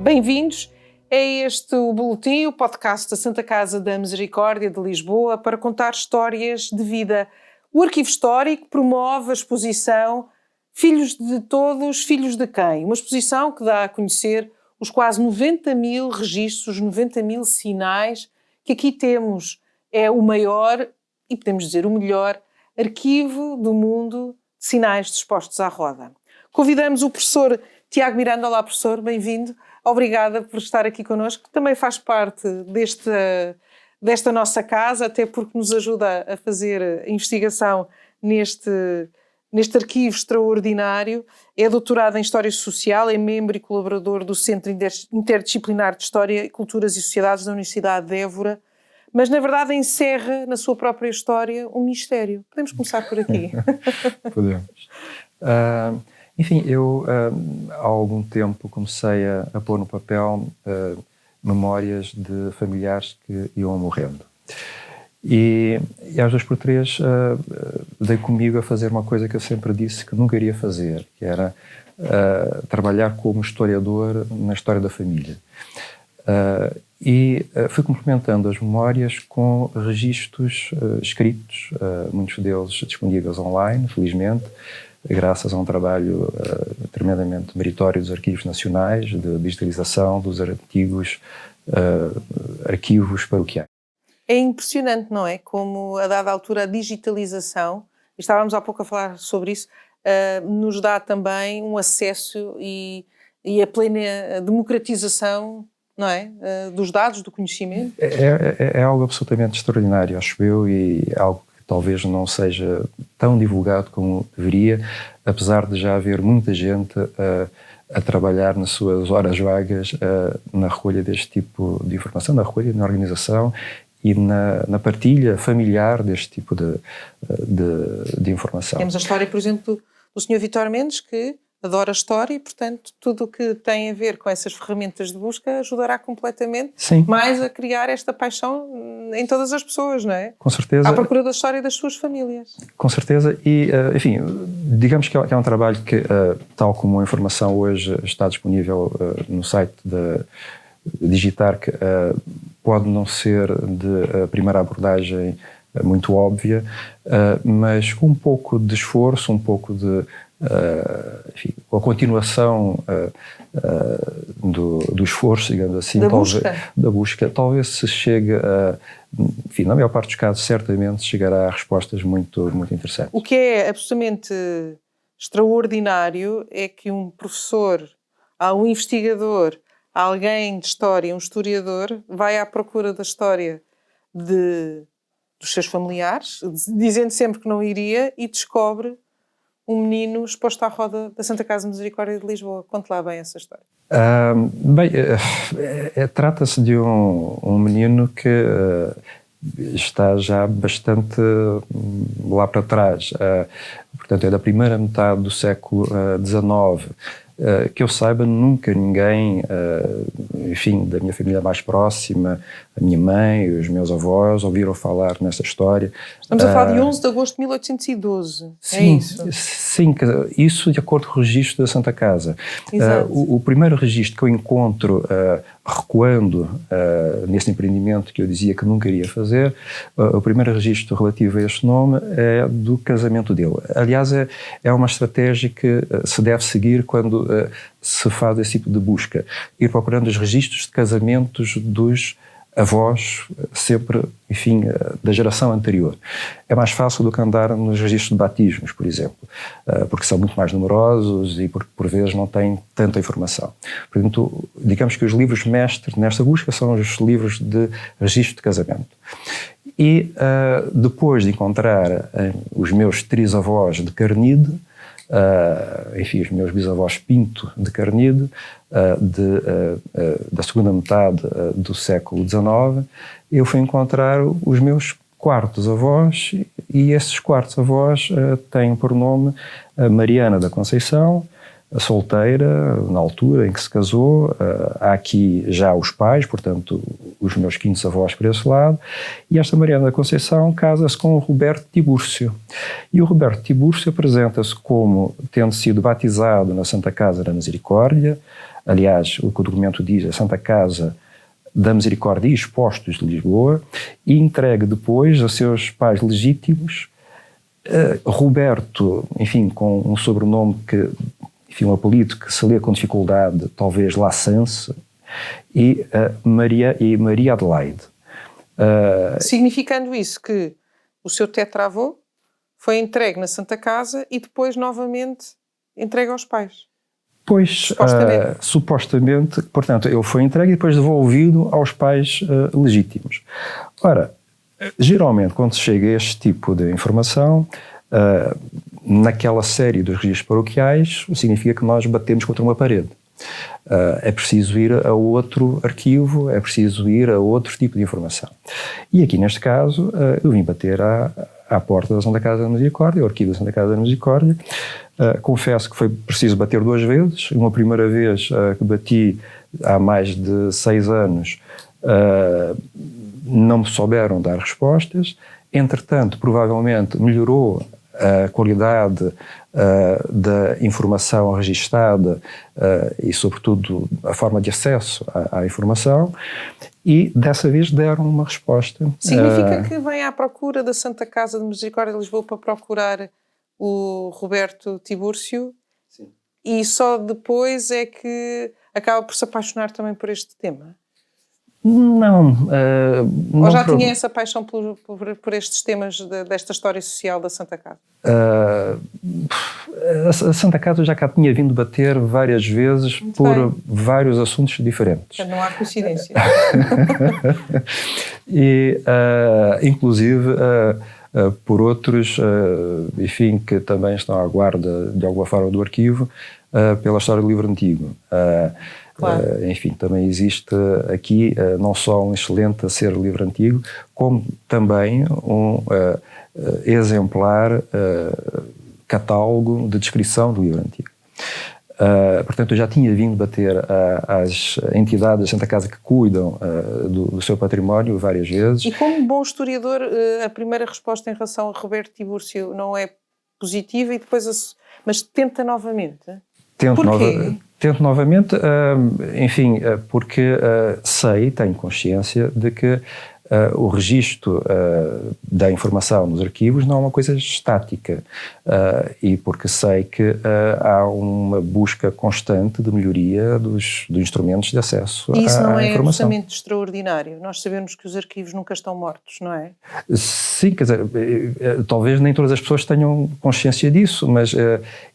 Bem-vindos a este o Boletim, o podcast da Santa Casa da Misericórdia de Lisboa, para contar histórias de vida. O Arquivo Histórico promove a exposição Filhos de Todos, Filhos de Quem? Uma exposição que dá a conhecer os quase 90 mil registros, 90 mil sinais que aqui temos. É o maior, e podemos dizer o melhor, arquivo do mundo de sinais dispostos à roda. Convidamos o professor Tiago Miranda. Olá, professor, bem-vindo. Obrigada por estar aqui connosco, que também faz parte desta nossa casa, até porque nos ajuda a fazer a investigação neste arquivo extraordinário. É doutorado em História Social, é membro e colaborador do Centro Interdisciplinar de História, Culturas e Sociedades da Universidade de Évora, mas na verdade encerra na sua própria história um mistério. Podemos começar por aqui? Podemos. Enfim, eu há algum tempo comecei a pôr no papel memórias de familiares que iam morrendo. E às 2x3 dei comigo a fazer uma coisa que eu sempre disse que nunca iria fazer, que era trabalhar como historiador na história da família. E fui complementando as memórias com registros escritos, muitos deles disponíveis online, felizmente, graças a um trabalho tremendamente meritório dos arquivos nacionais, de digitalização dos antigos arquivos paroquiais. É impressionante, não é? Como, a dada altura, a digitalização, estávamos há pouco a falar sobre isso, nos dá também um acesso e a plena democratização, não é? Dos dados, do conhecimento. É algo absolutamente extraordinário, acho eu, e algo talvez não seja tão divulgado como deveria, apesar de já haver muita gente a trabalhar nas suas horas vagas na recolha deste tipo de informação, na recolha, na organização e na partilha familiar deste tipo de informação. Temos a história, por exemplo, do Sr. Vítor Mendes, que adora a história e, portanto, tudo o que tem a ver com essas ferramentas de busca ajudará completamente mais a criar esta paixão em todas as pessoas, não é? Com certeza. À procura da história das suas famílias. Com certeza. E, enfim, digamos que é um trabalho que, tal como a informação hoje está disponível no site da Digitar, que pode não ser de primeira abordagem muito óbvia, mas com um pouco de esforço, um pouco de enfim, a continuação do esforço, digamos assim, da busca, talvez se chegue enfim, na maior parte dos casos, certamente chegará a respostas muito, muito interessantes. O que é absolutamente extraordinário é que um professor, um investigador, alguém de história, um historiador, vai à procura da história dos seus familiares, dizendo sempre que não iria, e descobre um menino exposto à roda da Santa Casa Misericórdia de Lisboa. Conte lá bem essa história. Trata-se de um menino que está já bastante lá para trás. Portanto, é da primeira metade do século XIX. Que eu saiba, nunca ninguém, enfim, da minha família mais próxima, a minha mãe, os meus avós, ouviram falar nessa história. Estamos a falar de 11 de agosto de 1812. Sim, é isso? Sim, isso de acordo com o registro da Santa Casa. O primeiro registro que eu encontro recuando nesse empreendimento que eu dizia que nunca iria fazer, o primeiro registro relativo a este nome é do casamento dele. Aliás, é uma estratégia que se deve seguir quando se faz esse tipo de busca. Ir procurando os registros de casamentos dos avós, sempre, enfim, da geração anterior. É mais fácil do que andar nos registros de batismos, por exemplo, porque são muito mais numerosos e por vezes não têm tanta informação. Portanto, digamos que os livros mestres nesta busca são os livros de registro de casamento. E depois de encontrar os meus trisavós de Carnide, enfim, os meus bisavós Pinto de Carnide, da segunda metade do século XIX, eu fui encontrar os meus quartos avós, e esses quartos avós têm por nome Mariana da Conceição, solteira, na altura em que se casou. Há aqui já os pais, portanto, os meus quintos avós por esse lado, e esta Mariana da Conceição casa-se com o Roberto Tibúrcio. E o Roberto Tibúrcio apresenta-se como tendo sido batizado na Santa Casa da Misericórdia. Aliás, o que o documento diz, a Santa Casa da Misericórdia e Expostos de Lisboa, e entregue depois a seus pais legítimos, Roberto, enfim, com um sobrenome que, enfim, um apelido que se lê com dificuldade, talvez Lacense, e Maria Adelaide. Significando isso que o seu tetravô foi entregue na Santa Casa e depois novamente entregue aos pais. Pois, supostamente, portanto, ele foi entregue e depois devolvido aos pais legítimos. Ora, geralmente, quando se chega a este tipo de informação, naquela série dos registros paroquiais, significa que nós batemos contra uma parede. É preciso ir a outro arquivo, é preciso ir a outro tipo de informação. E aqui, neste caso, eu vim bater à porta da Santa Casa da Misericórdia, o arquivo da Santa Casa da Misericórdia. Confesso que foi preciso bater 2 vezes. Uma primeira vez que bati há mais de 6 anos, não me souberam dar respostas. Entretanto, provavelmente melhorou a qualidade da informação registada e, sobretudo, a forma de acesso à informação, e dessa vez deram uma resposta. Significa que vem à procura da Santa Casa de Misericórdia de Lisboa para procurar o Roberto Tibúrcio? Sim. E só depois é que acaba por se apaixonar também por este tema? Não. Ou já tinha essa paixão por estes temas desta história social da Santa Casa? A Santa Casa já cá tinha vindo bater várias vezes por vários assuntos diferentes. Não há coincidência. E, inclusive, por outros, enfim, que também estão à guarda, de alguma forma, do arquivo, pela história do livro antigo. Claro. Enfim, também existe aqui não só um excelente acervo do livro antigo, como também um exemplar catálogo de descrição do livro antigo. Portanto, eu já tinha vindo bater às entidades da Santa Casa que cuidam do seu património várias vezes. E como bom historiador, a primeira resposta em relação a Roberto Tibúrcio não é positiva, e depois mas tenta novamente? Tento novamente, enfim, porque tenho consciência de que o registro da informação nos arquivos não é uma coisa estática, e porque sei que há uma busca constante de melhoria dos instrumentos de acesso à informação. Isso não é absolutamente extraordinário? Nós sabemos que os arquivos nunca estão mortos, não é? Sim, quer dizer, talvez nem todas as pessoas tenham consciência disso, mas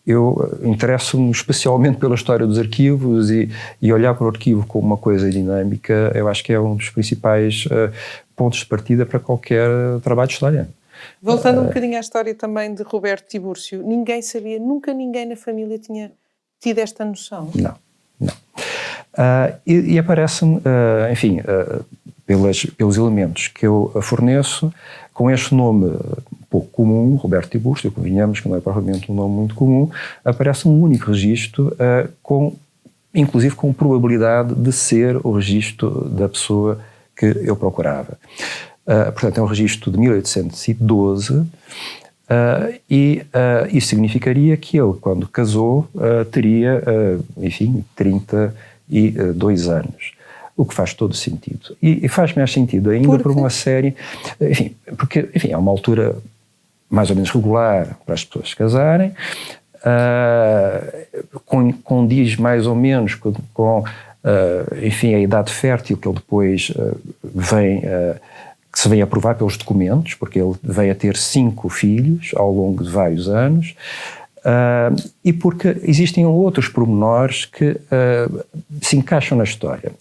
eu interesso-me especialmente pela história dos arquivos, e olhar para o arquivo como uma coisa dinâmica, eu acho que é um dos principais pontos de partida para qualquer trabalho de história. Voltando um bocadinho à história também de Roberto Tibúrcio, ninguém sabia, nunca ninguém na família tinha tido esta noção? Não. E aparece-me, enfim, pelos elementos que eu forneço, com este nome pouco comum, Roberto Tibúrcio, convenhamos que não é propriamente um nome muito comum, aparece um único registro, inclusive com probabilidade de ser o registro da pessoa que eu procurava. Portanto, é um registro de 1812, e isso significaria que ele, quando casou, teria, enfim, 32 anos. O que faz todo sentido. E faz mais sentido ainda por uma série... Enfim, porque, enfim, é uma altura mais ou menos regular para as pessoas se casarem, condiz mais ou menos com enfim, a idade fértil que ele depois que se vem a provar pelos documentos, porque ele veio a ter 5 filhos ao longo de vários anos, e porque existem outros pormenores que se encaixam na história.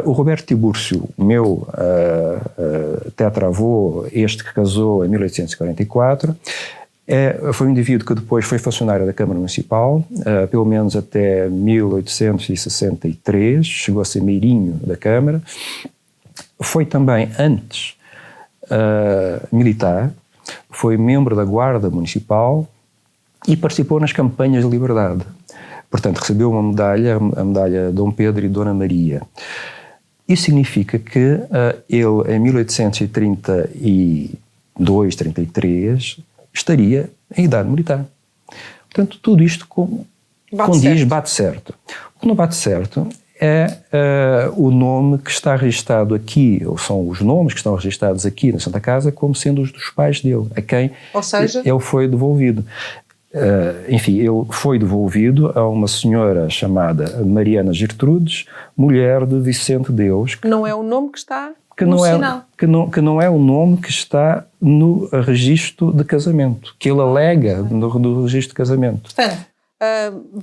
O Roberto Tibúrcio, meu tetravô, este que casou em 1844, foi um indivíduo que depois foi funcionário da Câmara Municipal, pelo menos até 1863, chegou a ser meirinho da Câmara. Foi também, antes, militar, foi membro da Guarda Municipal e participou nas campanhas de liberdade. Portanto, recebeu uma medalha, a medalha Dom Pedro e Dona Maria. Isso significa que ele, em 1832, 33, estaria em idade militar. Portanto, tudo isto bate certo. O que não bate certo é o nome que está registado aqui, ou são os nomes que estão registados aqui na Santa Casa, como sendo os dos pais dele, a quem ele foi devolvido. Enfim, ele foi devolvido a uma senhora chamada Mariana Gertrudes, mulher de Vicente Deus. Que não é o nome que está no sinal. Que não é o nome que está no registro de casamento, que ele alega no registro de casamento. Portanto,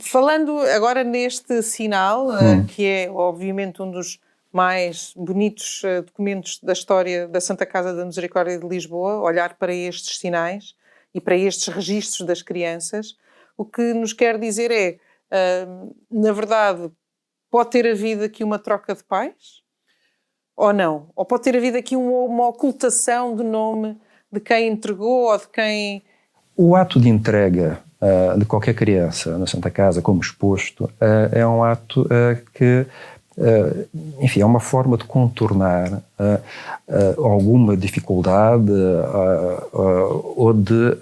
falando agora neste sinal, que é obviamente um dos mais bonitos documentos da história da Santa Casa da Misericórdia de Lisboa, olhar para estes sinais e para estes registros das crianças, o que nos quer dizer é, na verdade, pode ter havido aqui uma troca de pais? Ou não? Ou pode ter havido aqui uma ocultação do nome de quem entregou ou de quem... O ato de entrega de qualquer criança na Santa Casa, como exposto, é um ato que, enfim, é uma forma de contornar alguma dificuldade ou de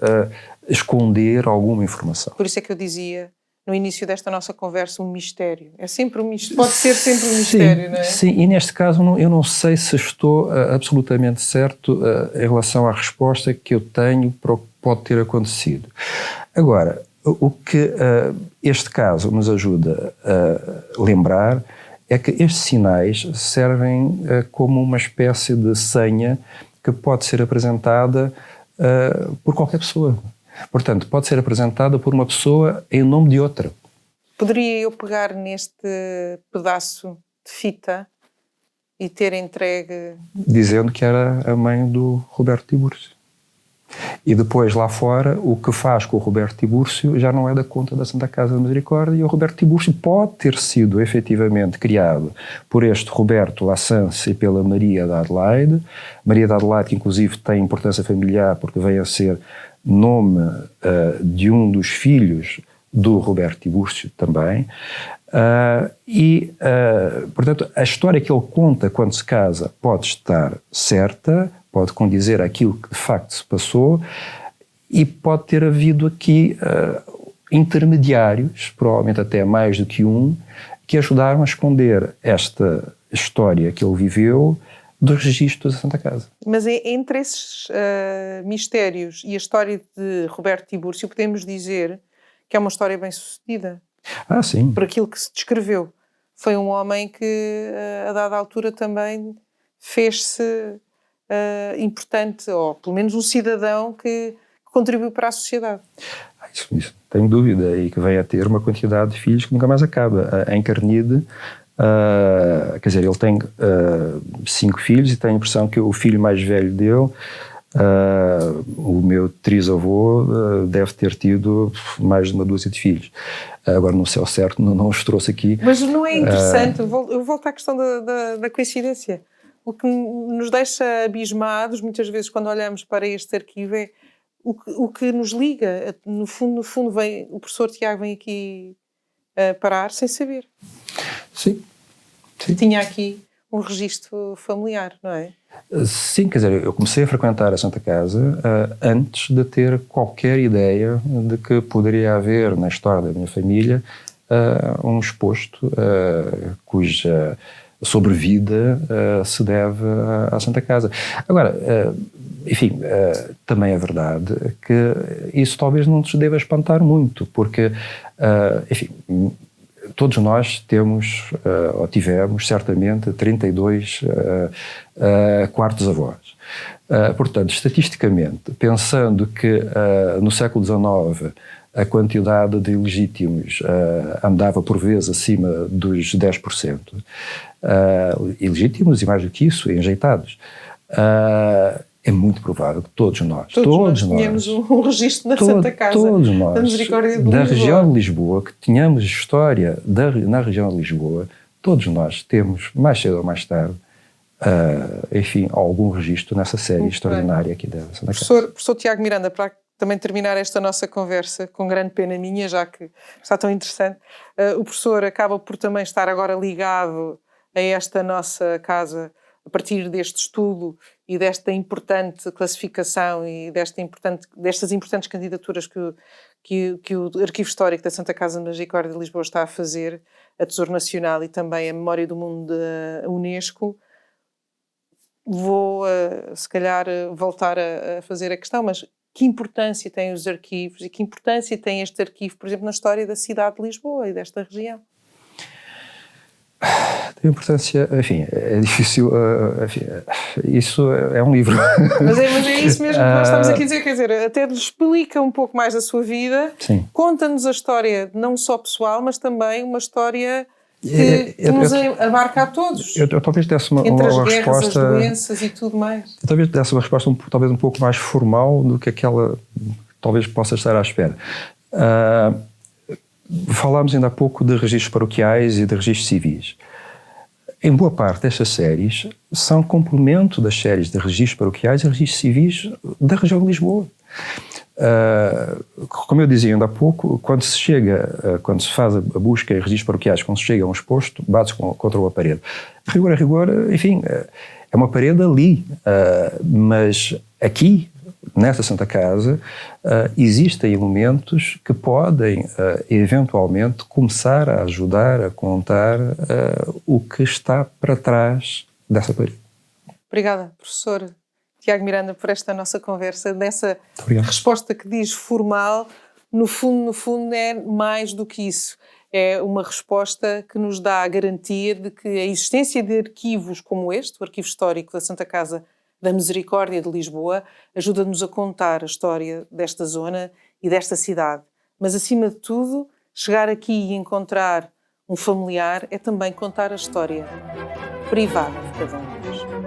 esconder alguma informação. Por isso é que eu dizia no início desta nossa conversa um mistério. É sempre um mistério. Pode ser sempre um mistério, não é? Sim, e neste caso eu não sei se estou absolutamente certo em relação à resposta que eu tenho para o que pode ter acontecido. Agora, o que este caso nos ajuda a lembrar é que estes sinais servem como uma espécie de senha que pode ser apresentada por qualquer pessoa. Portanto, pode ser apresentada por uma pessoa em nome de outra. Poderia eu pegar neste pedaço de fita e ter entregue... Dizendo que era a mãe do Roberto Tiburcio. E depois, lá fora, o que faz com o Roberto Tiburcio já não é da conta da Santa Casa da Misericórdia, e o Roberto Tiburcio pode ter sido efetivamente criado por este Roberto Lassance e pela Maria de Adelaide. Maria de Adelaide, que inclusive tem importância familiar porque veio a ser nome de um dos filhos do Roberto Tiburcio também. Portanto, a história que ele conta quando se casa pode estar certa, pode condizer aquilo que de facto se passou, e pode ter havido aqui intermediários, provavelmente até mais do que um, que ajudaram a esconder esta história que ele viveu dos registros da Santa Casa. Mas entre esses mistérios e a história de Roberto Tiburcio, podemos dizer que é uma história bem sucedida. Sim. Por aquilo que se descreveu. Foi um homem que, a dada altura, também fez-se importante, ou pelo menos um cidadão que contribuiu para a sociedade. Isso, tenho dúvida, e que vem a ter uma quantidade de filhos que nunca mais acaba. Em Carnide, quer dizer, ele tem 5 filhos, e tenho a impressão que o filho mais velho dele, o meu trisavô, deve ter tido mais de uma dúzia de filhos. Agora não sei ao certo, não os trouxe aqui. Mas não é interessante, eu volto à questão da coincidência. O que nos deixa abismados, muitas vezes, quando olhamos para este arquivo, é o que nos liga. No fundo, o professor Tiago vem aqui parar sem saber. Sim. Tinha aqui um registro familiar, não é? Sim, quer dizer, eu comecei a frequentar a Santa Casa antes de ter qualquer ideia de que poderia haver na história da minha família um exposto cuja sobrevida se deve à Santa Casa. Agora, enfim, também é verdade que isso talvez não nos deva espantar muito, porque, enfim, todos nós temos, ou tivemos, certamente, 32 quartos-avós. Portanto, estatisticamente, pensando que no século XIX a quantidade de ilegítimos andava por vezes acima dos 10%, ilegítimos e mais do que isso, enjeitados, é muito provável que todos nós tínhamos um registro na Santa Casa todos nós, da Misericórdia de da Lisboa. Região de Lisboa, que tínhamos história na região de Lisboa, todos nós temos, mais cedo ou mais tarde, enfim, algum registro nessa série muito extraordinária aqui da Santa Casa. Professor Tiago Miranda, para também terminar esta nossa conversa, com grande pena minha, já que está tão interessante. O professor acaba por também estar agora ligado a esta nossa casa, a partir deste estudo e desta importante classificação e destas importantes candidaturas que o Arquivo Histórico da Santa Casa de Misericórdia de Lisboa está a fazer, a Tesouro Nacional e também a Memória do Mundo da Unesco. Vou, se calhar, voltar a fazer a questão, mas que importância têm os arquivos e que importância tem este arquivo, por exemplo, na história da cidade de Lisboa e desta região? Tem importância, enfim, é difícil, enfim, isso é um livro. Mas é isso mesmo que nós estamos aqui a dizer, quer dizer, até lhe explica um pouco mais a sua vida, conta-nos a história não só pessoal, mas também uma história que nos abarca a todos. Eu talvez desse uma entre as guerras, resposta, as doenças e tudo mais. Eu talvez desse uma resposta talvez um pouco mais formal do que aquela talvez possa estar à espera. Falámos ainda há pouco de registros paroquiais e de registros civis. Em boa parte destas séries são complemento das séries de registros paroquiais e registros civis da região de Lisboa. Como eu dizia ainda há pouco, quando se faz a busca em registros paroquiais, quando se chega a um exposto, bate-se contra uma parede. A rigor, enfim, é uma parede ali, mas aqui, nesta Santa Casa, existem elementos que podem, eventualmente, começar a ajudar a contar o que está para trás dessa parede. Obrigada, professor Tiago Miranda, por esta nossa conversa, dessa resposta que diz formal. No fundo, é mais do que isso. É uma resposta que nos dá a garantia de que a existência de arquivos como este, o Arquivo Histórico da Santa Casa da Misericórdia de Lisboa, ajuda-nos a contar a história desta zona e desta cidade. Mas, acima de tudo, chegar aqui e encontrar um familiar é também contar a história privada de cada um deles.